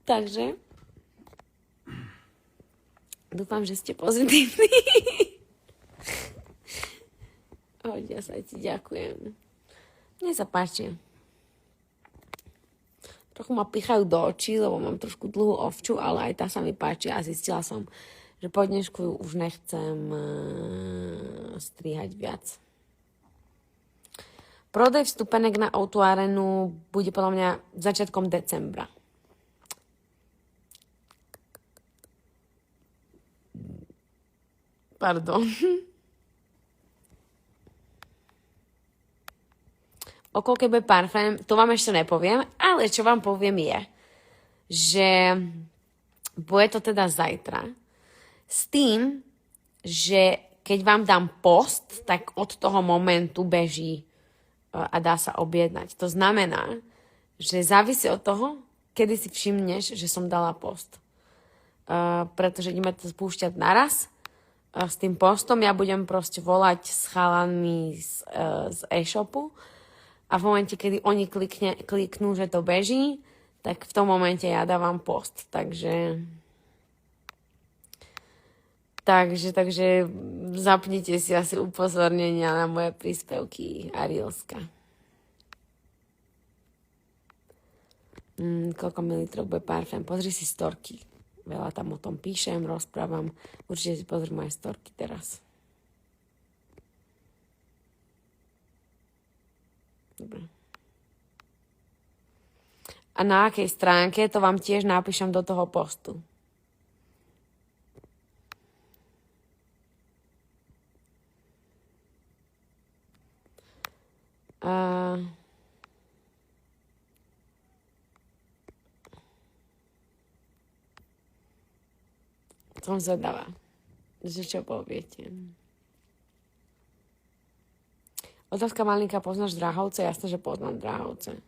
Takže dúfam, že ste pozitívni. Ja sa ti ďakujem. Mne sa páči. Trochu ma pichajú do očí, lebo mám trošku dlhú ovču, ale aj tá sa mi páči a zistila som, že po dnešku už nechcem strihať viac. Prodej vstupenek na O2 Arenu bude podľa mňa začiatkom decembra. Pardon. O koľkej bude parfém, to vám ešte nepoviem, ale čo vám poviem je, že bude to teda zajtra s tým, že keď vám dám post, tak od toho momentu beží a dá sa objednať. To znamená, že závisí od toho, kedy si všimneš, že som dala post. Pretože ideme to spúšťať naraz. S tým postom ja budem proste volať s chalanmi z e-shopu a v momente, kedy oni kliknú, že to beží, tak v tom momente ja dávam post. Takže zapnite si asi upozornenia na moje príspevky a reelska. Koľko mililitrov bude parfém? Pozri si storky. Veľa tam o tom píšem, rozprávam. Určite si pozri moje storky teraz. Dobre. A na akej stránke, to vám tiež napíšem do toho postu. Som zvedavá, že čo poviete. Otázka malinká, poznáš Dráhovce? Jasné, že poznám Dráhovce.